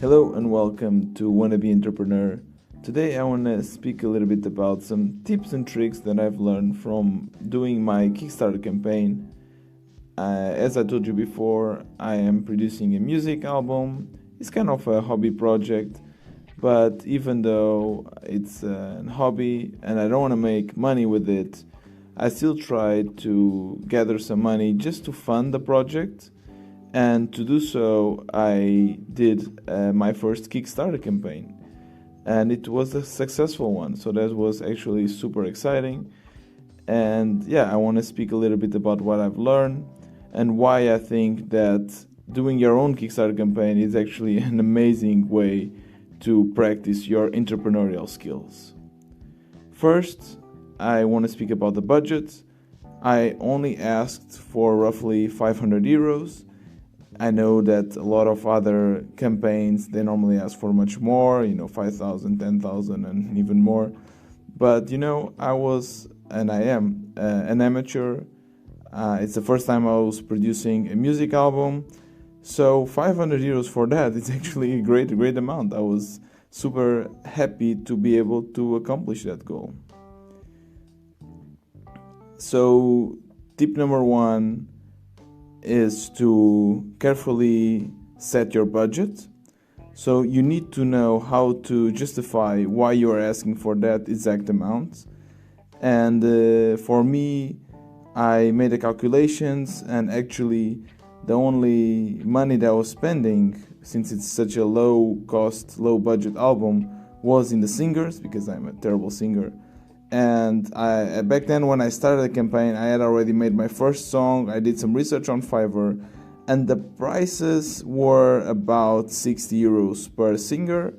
Hello and welcome to Wannabe Entrepreneur. Today I want to speak a little bit about some tips and tricks that I've learned from doing my Kickstarter campaign. As I told you before, I am producing a music album. It's kind of a hobby project, but even though it's a hobby and I don't want to make money with it, I still try to gather some money just to fund the project. And to do so, I did my first Kickstarter campaign. And it was a successful one. So that was actually super exciting. And yeah, I want to speak a little bit about what I've learned and why I think that doing your own Kickstarter campaign is actually an amazing way to practice your entrepreneurial skills. First, I want to speak about the budget. I only asked for roughly 500 euros. I know that a lot of other campaigns, they normally ask for much more, 5,000, 10,000 and even more. But, I was, and I am, an amateur. It's the first time I was producing a music album. So 500 euros for that is actually a great amount. I was super happy to be able to accomplish that goal. So tip number one is to carefully set your budget. So you need to know how to justify why you are asking for that exact amount. And for me, I made the calculations, and actually the only money that I was spending, since it's such a low cost, low budget album, was in the singers, because I'm a terrible singer. And back then when I started the campaign, I had already made my first song. I did some research on Fiverr, and the prices were about 60 euros per singer.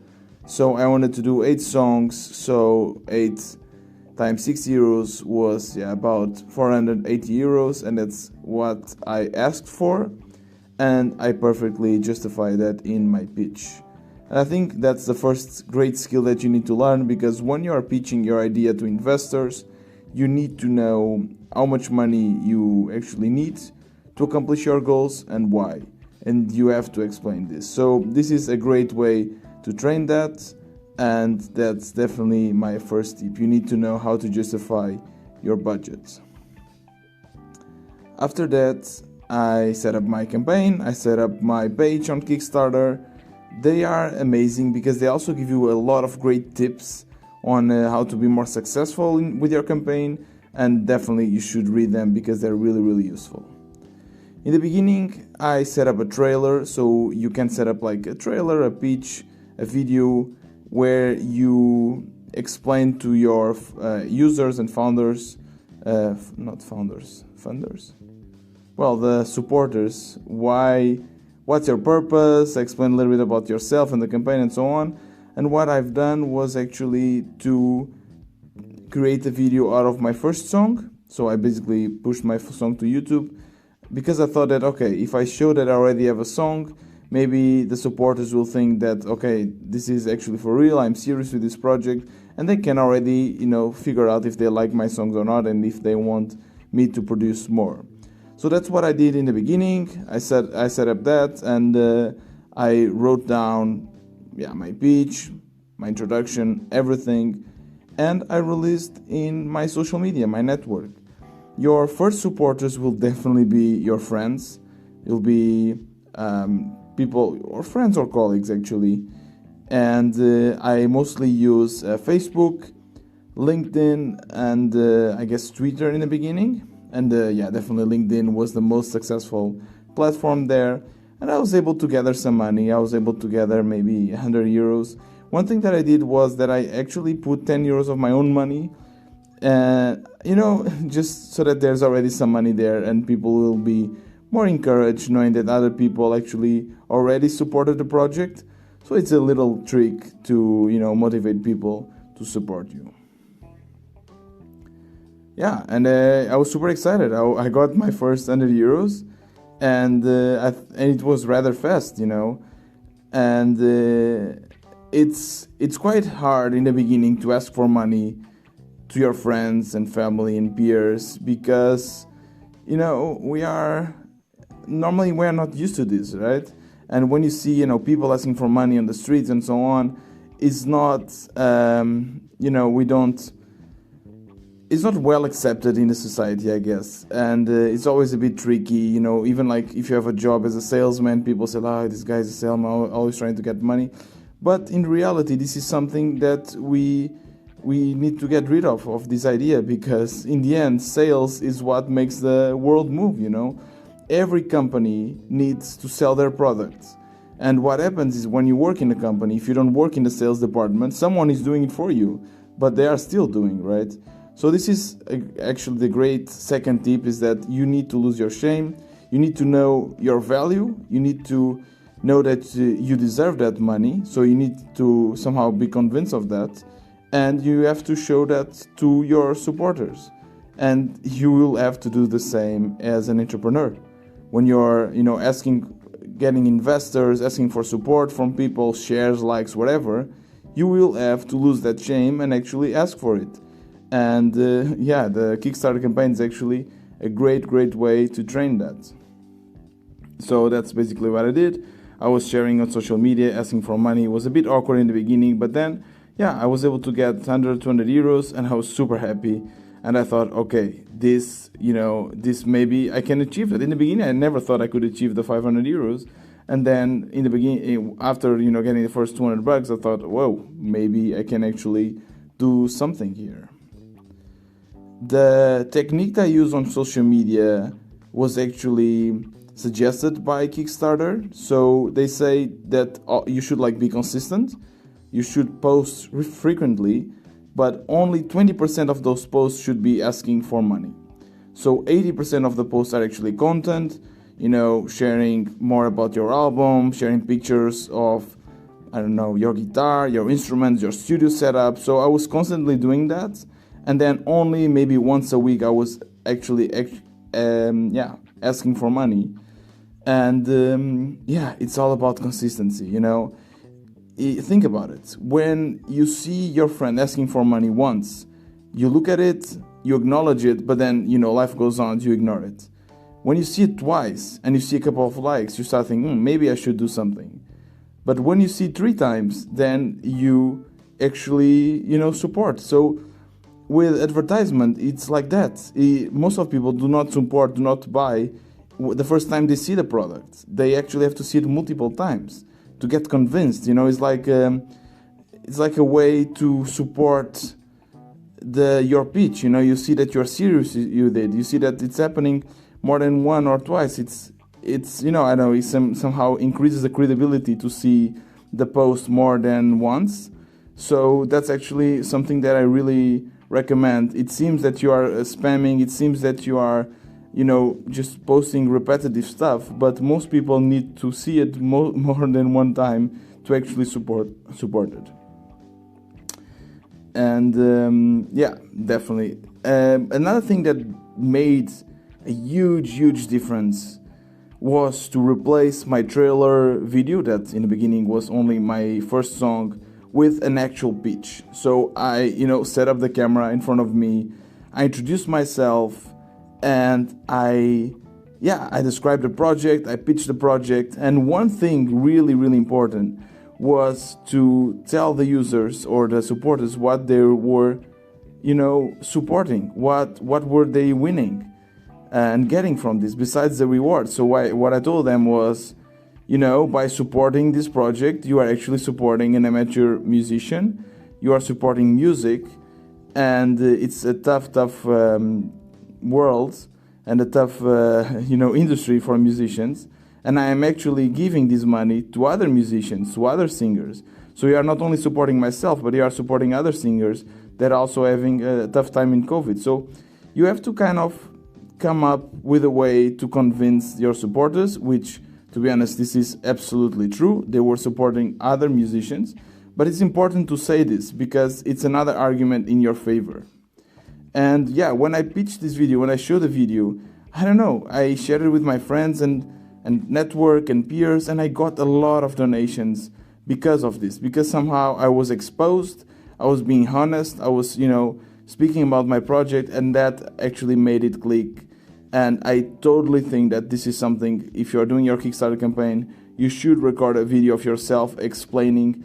So I wanted to do 8 songs, so 8 times 60 euros was about 480 euros, and that's what I asked for, and I perfectly justified that in my pitch. And I think that's the first great skill that you need to learn, because when you are pitching your idea to investors, you need to know how much money you actually need to accomplish your goals and why. And you have to explain this. So this is a great way to train that, and that's definitely my first tip. You need to know how to justify your budget. After that, I set up my campaign, I set up my page on Kickstarter. They are amazing because they also give you a lot of great tips on how to be more successful with your campaign, and definitely you should read them because they're really useful. In the beginning, I set up a trailer, so you can set up like a trailer, a pitch, a video where you explain to your users and funders, the supporters, what's your purpose, explain a little bit about yourself and the campaign and so on. And what I've done was actually to create a video out of my first song. So I basically pushed my song to YouTube because I thought that, okay, if I show that I already have a song, maybe the supporters will think that, okay, this is actually for real, I'm serious with this project, and they can already, figure out if they like my songs or not and if they want me to produce more. So that's what I did in the beginning. I set up that, and I wrote down my pitch, my introduction, everything, and I released in my social media, my network. Your first supporters will definitely be your friends. It'll be people or friends or colleagues actually, and I mostly use Facebook, LinkedIn, and I guess Twitter in the beginning. And definitely LinkedIn was the most successful platform there. And I was able to gather some money. I was able to gather maybe 100 euros. One thing that I did was that I actually put 10 euros of my own money, just so that there's already some money there and people will be more encouraged knowing that other people actually already supported the project. So it's a little trick to, motivate people to support you. Yeah, and I was super excited. I got my first 100 euros, and it was rather fast, And it's quite hard in the beginning to ask for money to your friends and family and peers because, we are not used to this, right? And when you see, people asking for money on the streets and so on, it's not, we don't, it's not well accepted in the society, I guess. And it's always a bit tricky, even like if you have a job as a salesman, people say, this guy's a salesman, always trying to get money. But in reality, this is something that we need to get rid of this idea, because in the end, sales is what makes the world move, Every company needs to sell their products. And what happens is, when you work in a company, if you don't work in the sales department, someone is doing it for you, but they are still doing, right? So this is actually the great second tip, is that you need to lose your shame. You need to know your value. You need to know that you deserve that money. So you need to somehow be convinced of that. And you have to show that to your supporters. And you will have to do the same as an entrepreneur. When you're, getting investors, asking for support from people, shares, likes, whatever, you will have to lose that shame and actually ask for it. And the Kickstarter campaign is actually a great way to train that. So that's basically what I did. I was sharing on social media, asking for money. It was a bit awkward in the beginning, but then, I was able to get 100, 200 euros, and I was super happy. And I thought, okay, this maybe I can achieve it. In the beginning, I never thought I could achieve the 500 euros. And then in the beginning, after, getting the first 200 bucks, I thought, whoa, maybe I can actually do something here. The technique that I use on social media was actually suggested by Kickstarter. So they say that you should be consistent. You should post frequently, but only 20% of those posts should be asking for money. So 80% of the posts are actually content, sharing more about your album, sharing pictures of, your guitar, your instruments, your studio setup. So I was constantly doing that. And then only maybe once a week I was actually asking for money. And it's all about consistency, Think about it. When you see your friend asking for money once, you look at it, you acknowledge it, but then, life goes on, you ignore it. When you see it twice and you see a couple of likes, you start thinking, maybe I should do something. But when you see it 3 times, then you actually, support. So with advertisement, it's like that. Most of people do not support, do not buy the first time they see the product. They actually have to see it multiple times to get convinced. It's like a way to support your pitch. You see that you're serious. You see that it's happening more than one or twice. It's it somehow increases the credibility to see the post more than once. So that's actually something that I really recommend. It seems that you are spamming. It seems that you are just posting repetitive stuff, but most people need to see it more than one time to actually support it. And definitely. Another thing that made a huge difference was to replace my trailer video that in the beginning was only my first song with an actual pitch. So I, set up the camera in front of me, I introduced myself, and I described the project, I pitched the project, and one thing really important was to tell the users or the supporters what they were, supporting, what were they winning and getting from this besides the reward. So what I told them was, by supporting this project, you are actually supporting an amateur musician, you are supporting music, and it's a tough world and a tough industry for musicians, and I am actually giving this money to other musicians, to other singers. So you are not only supporting myself, but you are supporting other singers that are also having a tough time in COVID. So you have to kind of come up with a way to convince your supporters, which, to be honest, this is absolutely true. They were supporting other musicians, but it's important to say this because it's another argument in your favor. And when I pitched this video, when I showed the video, I shared it with my friends and network and peers, and I got a lot of donations because of this, because somehow I was exposed, I was being honest, I was, speaking about my project, and that actually made it click. And I totally think that this is something, if you're doing your Kickstarter campaign, you should record a video of yourself explaining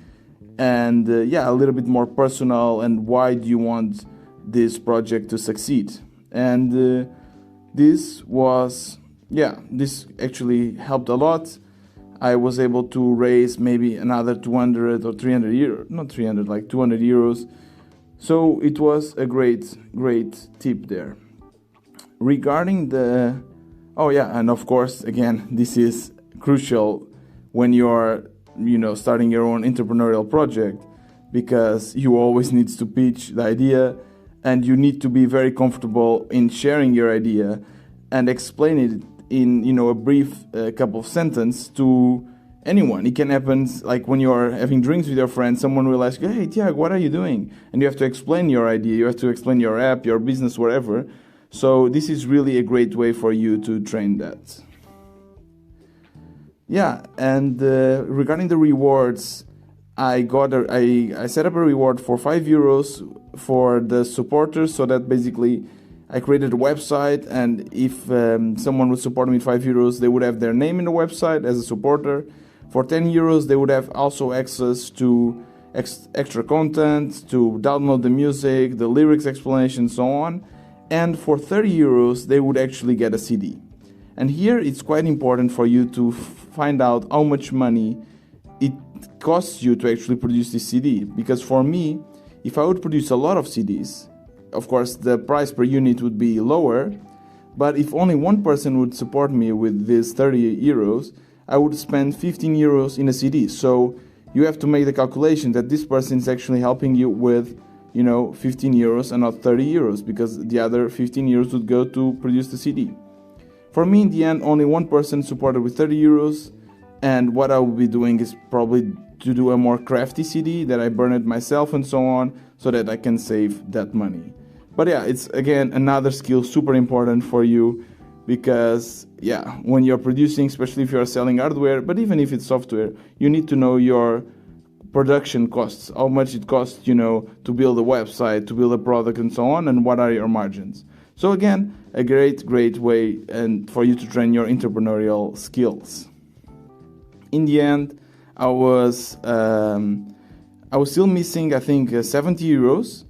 and a little bit more personal, and why do you want this project to succeed. And this actually helped a lot. I was able to raise maybe another 200 or 300 euros, not 300, like 200 euros. So it was a great tip there. Regarding and of course, again, this is crucial when you're, starting your own entrepreneurial project, because you always need to pitch the idea, and you need to be very comfortable in sharing your idea and explain it in, a brief couple of sentences to anyone. It can happen like when you are having drinks with your friends, someone will ask you, "Hey, Tiago, what are you doing?" And you have to explain your idea, you have to explain your app, your business, whatever. So this is really a great way for you to train that. Yeah, and regarding the rewards, I set up a reward for 5 euros for the supporters, so that basically I created a website, and if someone would support me with 5 euros, they would have their name in the website as a supporter. For 10 euros, they would have also access to extra content, to download the music, the lyrics explanation, so on. And for 30 euros, they would actually get a CD. And here it's quite important for you to find out how much money it costs you to actually produce this CD. Because for me, if I would produce a lot of CDs, of course the price per unit would be lower, but if only one person would support me with this 30 euros, I would spend 15 euros in a CD. So you have to make the calculation that this person is actually helping you with 15 euros and not 30 euros, because the other 15 euros would go to produce the CD. For me, in the end, only one person supported with 30 euros, and what I will be doing is probably to do a more crafty CD that I burn it myself and so on, so that I can save that money. But yeah, it's again another skill super important for you, because when you're producing, especially if you're selling hardware, but even if it's software, you need to know your production costs, how much it costs, to build a website, to build a product and so on, and what are your margins. So again, a great way and for you to train your entrepreneurial skills. In the end, I was still missing, I think, 70 euros.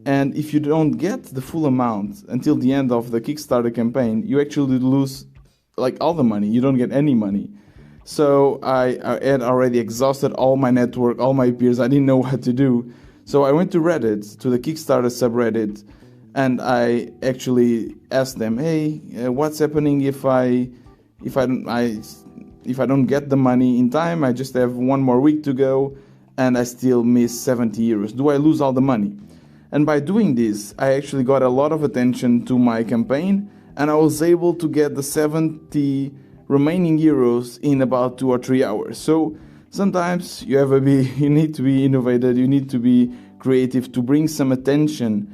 And if you don't get the full amount until the end of the Kickstarter campaign, you actually lose all the money. You don't get any money. So I had already exhausted all my network, all my peers. I didn't know what to do. So I went to Reddit, to the Kickstarter subreddit, and I actually asked them, "Hey, what's happening if I don't get the money in time? I just have one more week to go, and I still miss 70 euros. Do I lose all the money?" And by doing this, I actually got a lot of attention to my campaign, and I was able to get the 70 remaining euros in about 2 or 3 hours. So sometimes you need to be innovative, you need to be creative to bring some attention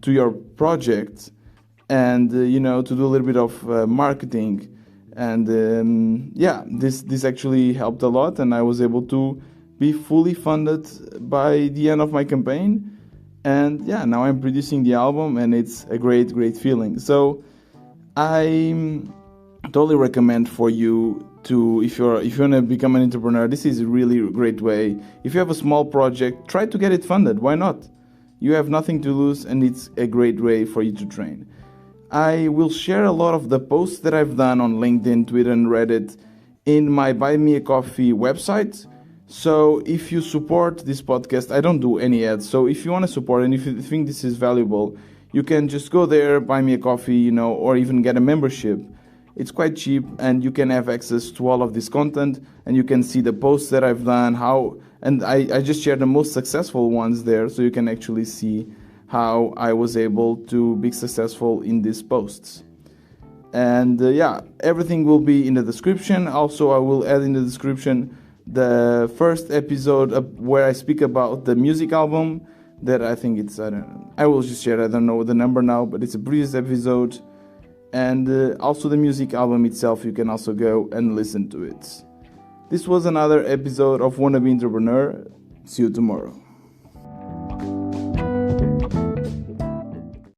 to your project, and to do a little bit of marketing. And this actually helped a lot, and I was able to be fully funded by the end of my campaign. And now I'm producing the album, and it's a great feeling. So I totally recommend for you to, if you want to become an entrepreneur, this is a really great way. If you have a small project, try to get it funded. Why not? You have nothing to lose, and it's a great way for you to train. I will share a lot of the posts that I've done on LinkedIn, Twitter, and Reddit in my Buy Me a Coffee website. So if you support this podcast, I don't do any ads. So if you want to support, and if you think this is valuable, you can just go there, buy me a coffee, or even get a membership. It's quite cheap, and you can have access to all of this content, and you can see the posts that I've done, and I just share the most successful ones there, so you can actually see how I was able to be successful in these posts. And everything will be in the description. Also, I will add in the description the first episode where I speak about the music album that I think I will just share, I don't know the number now, but it's a previous episode. And also the music album itself, you can also go and listen to it. This was another episode of Wannabe Entrepreneur. See you tomorrow.